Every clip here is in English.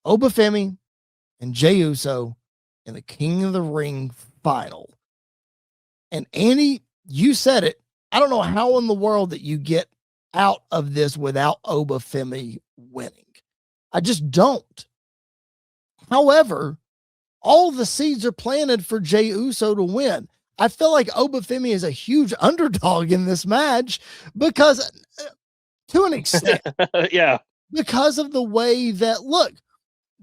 Oba Femi and Jey Uso in the King of the Ring final. And Andy, you said it. I don't know how in the world that you get out of this without Oba Femi winning. I just don't. However, all the seeds are planted for Jey Uso to win. I feel like Oba Femi is a huge underdog in this match because, to an extent, yeah, because of the way that, look,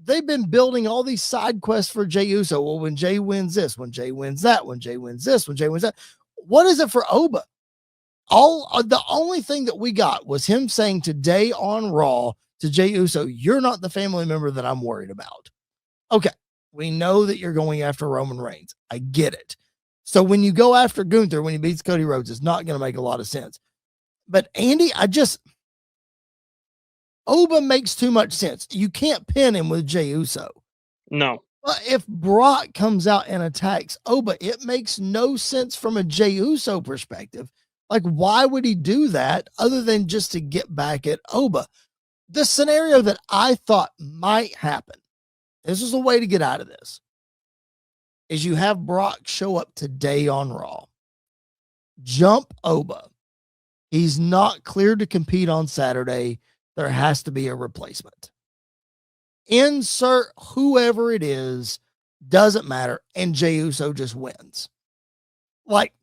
they've been building all these side quests for Jey Uso. Well, when Jey wins this, when Jey wins that, when Jey wins this, when Jey wins that. What is it for Oba? The only thing that we got was him saying today on Raw to Jey Uso, "You're not the family member that I'm worried about." Okay, we know that you're going after Roman Reigns. I get it. So when you go after Gunther when he beats Cody Rhodes, it's not going to make a lot of sense. But Andy, Oba makes too much sense. You can't pin him with Jey Uso. No. But if Brock comes out and attacks Oba, it makes no sense from a Jey Uso perspective. Like, why would he do that other than just to get back at Oba? The scenario that I thought might happen, this is a way to get out of this, is you have Brock show up today on Raw, jump Oba. He's not cleared to compete on Saturday. There has to be a replacement. Insert whoever it is, doesn't matter, and Jey Uso just wins. Like,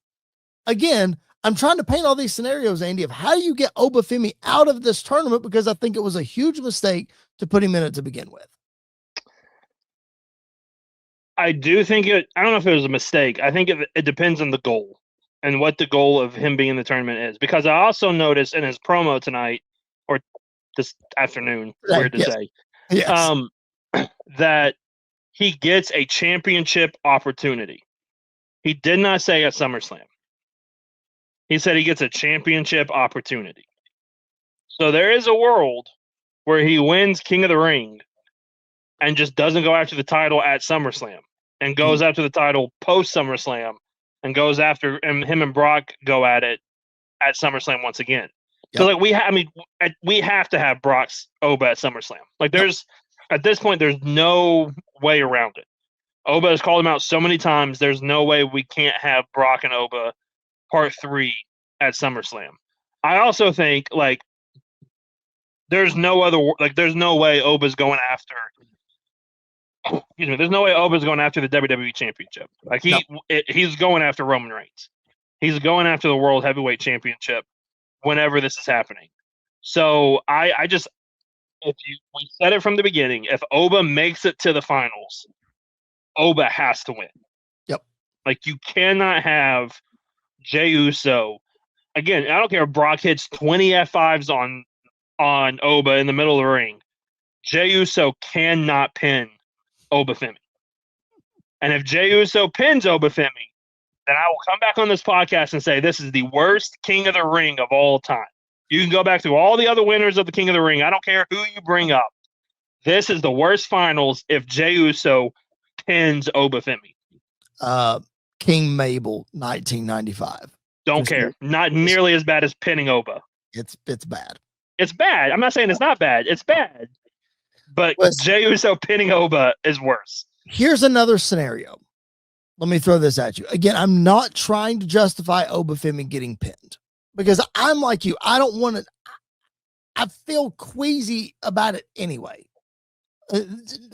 again, I'm trying to paint all these scenarios, Andy, of how do you get Oba Femi out of this tournament, because I think it was a huge mistake to put him in it to begin with. I do think I don't know if it was a mistake. I think it depends on the goal and what the goal of him being in the tournament is. Because I also noticed in his promo tonight, or this afternoon, weird to say, that he gets a championship opportunity. He did not say at SummerSlam. He said he gets a championship opportunity. So there is a world where he wins King of the Ring and just doesn't go after the title at SummerSlam and goes after the title post SummerSlam and goes after, and him and Brock go at it at SummerSlam once again. Yep. So like we have to have Brock's Oba at SummerSlam. Like at this point, there's no way around it. Oba has called him out so many times. There's no way we can't have Brock and Oba Part 3 at SummerSlam. I also think like there's no way Oba's going after. There's no way Oba's going after the WWE Championship. Like he's going after Roman Reigns. He's going after the World Heavyweight Championship whenever this is happening. So we said it from the beginning. If Oba makes it to the finals, Oba has to win. Yep. Like you cannot have Jey Uso. Again, I don't care if Brock hits 20 F5s on Oba in the middle of the ring. Jey Uso cannot pin Oba Femi. And if Jey Uso pins Oba Femi, then I will come back on this podcast and say this is the worst King of the Ring of all time. You can go back through all the other winners of the King of the Ring. I don't care who you bring up. This is the worst finals if Jey Uso pins Oba Femi. King Mabel, 1995. Don't care. Not nearly as bad as pinning Oba. It's bad. It's bad. I'm not saying it's not bad. It's bad. But Jey Uso pinning Oba is worse. Here's another scenario. Let me throw this at you. Again, I'm not trying to justify Oba Femi getting pinned because I'm like you. I don't want to. I feel queasy about it anyway.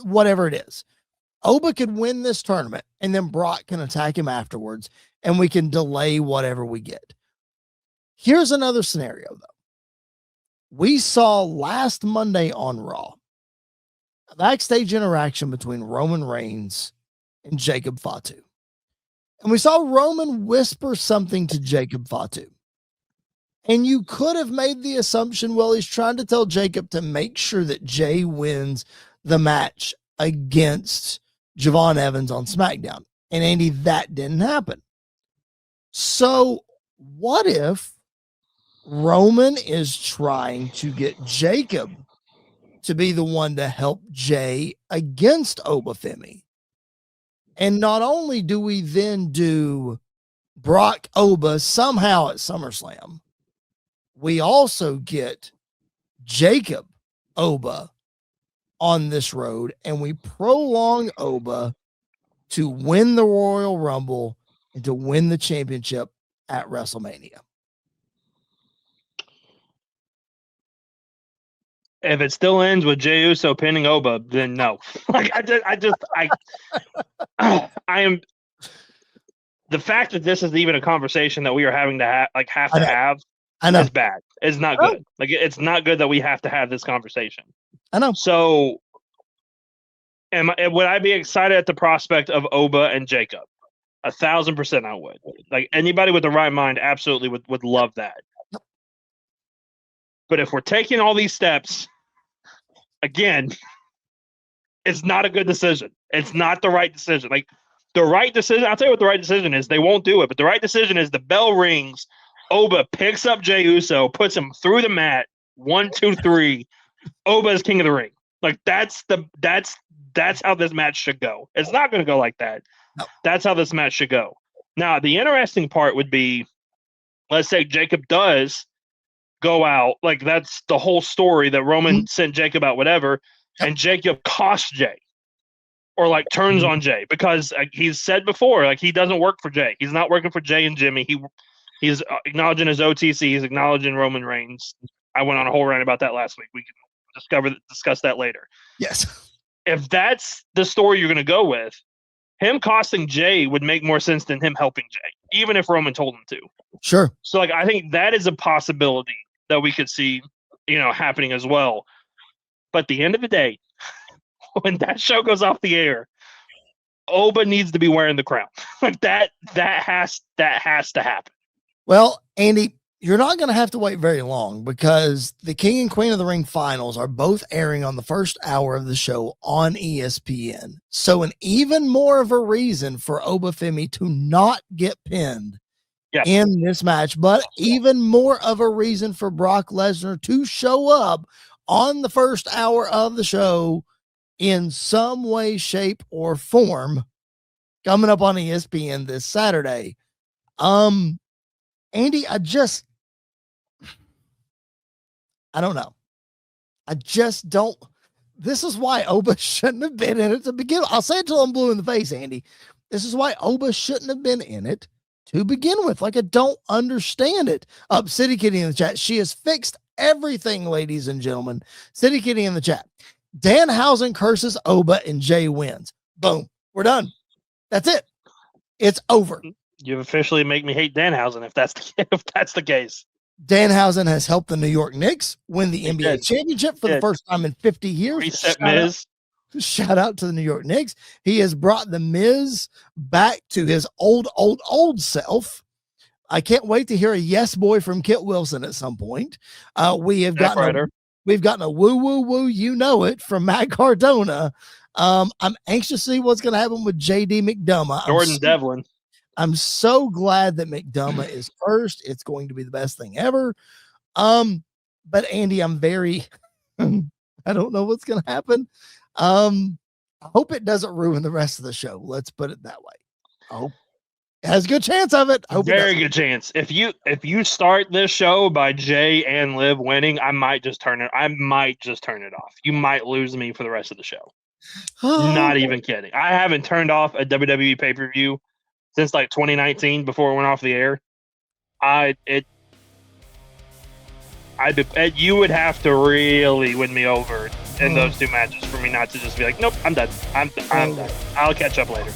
Whatever it is. Oba could win this tournament and then Brock can attack him afterwards and we can delay whatever we get. Here's another scenario though. We saw last Monday on Raw a backstage interaction between Roman Reigns and Jacob Fatu. And we saw Roman whisper something to Jacob Fatu. And you could have made the assumption, well, he's trying to tell Jacob to make sure that Jey wins the match against Javon Evans on SmackDown. And Andy, that didn't happen. So what if Roman is trying to get Jacob to be the one to help Jey against Oba Femi? And not only do we then do Brock Oba somehow at SummerSlam, we also get Jacob Oba on this road and we prolong Oba to win the Royal Rumble and to win the championship at WrestleMania. If it still ends with Jey Uso pinning Oba, then no. Like I am. The fact that this is even a conversation that we are having to have, I know. is bad. It's not good. Like it's not good that we have to have this conversation. I know. So, would I be excited at the prospect of Oba and Jacob? 1,000% I would. Like anybody with the right mind absolutely would love that. But if we're taking all these steps, again, it's not a good decision. It's not the right decision. Like the right decision, I'll tell you what the right decision is. They won't do it, but the right decision is the bell rings. Oba picks up Jey Uso, puts him through the mat. 1, 2, 3. Oba is king of the ring. Like that's how this match should go. It's not going to go like that. No. That's how this match should go. Now, the interesting part would be, let's say Jacob does go out, like that's the whole story that Roman sent Jacob out, whatever, and Jacob costs Jey or like turns on Jey because he's said before, like he doesn't work for Jey. He's not working for Jey and Jimmy. He's acknowledging his OTC. He's acknowledging Roman Reigns. I went on a whole rant about that last week. We can discuss that later. Yes. If that's the story you're going to go with, him costing Jey would make more sense than him helping Jey, even if Roman told him to. Sure. So like I think that is a possibility that we could see, happening as well. But at the end of the day, when that show goes off the air, Oba needs to be wearing the crown. Like that has to happen. Well, Andy, you're not going to have to wait very long because the King and Queen of the Ring finals are both airing on the first hour of the show on ESPN. So an even more of a reason for Oba Femi to not get pinned in this match, but even more of a reason for Brock Lesnar to show up on the first hour of the show in some way, shape, or form coming up on ESPN this Saturday. Andy, I don't know. I just don't. This is why Oba shouldn't have been in it to begin with. I'll say it till I'm blue in the face, Andy. This is why Oba shouldn't have been in it to begin with. Like, I don't understand it. City Kitty in the chat. She has fixed everything, ladies and gentlemen. City Kitty in the chat. Danhausen curses Oba and Jey wins. Boom. We're done. That's it. It's over. You officially make me hate Danhausen if that's the case. Danhausen has helped the New York Knicks win the NBA championship for the first time in 50 years. Reset Miz. Shout out to the New York Knicks. He has brought the Miz back to his old self. I can't wait to hear a yes boy from Kit Wilson at some point. We've gotten a woo, you know it, from Matt Cardona. I'm anxious to see what's going to happen with JD McDonough. Jordan Devlin. I'm so glad that McDonough is first. It's going to be the best thing ever. But Andy, I'm very, I don't know what's going to happen. I hope it doesn't ruin the rest of the show. Let's put it that way. I hope it has a good chance of it. Very good chance. If you start this show by Jey and Liv winning, I might just turn it off. You might lose me for the rest of the show. Not even kidding. I haven't turned off a WWE pay-per-view since like 2019 before it went off the air. You would have to really win me over in those two matches for me not to just be like, nope, I'm done. I'm done. I'll catch up later.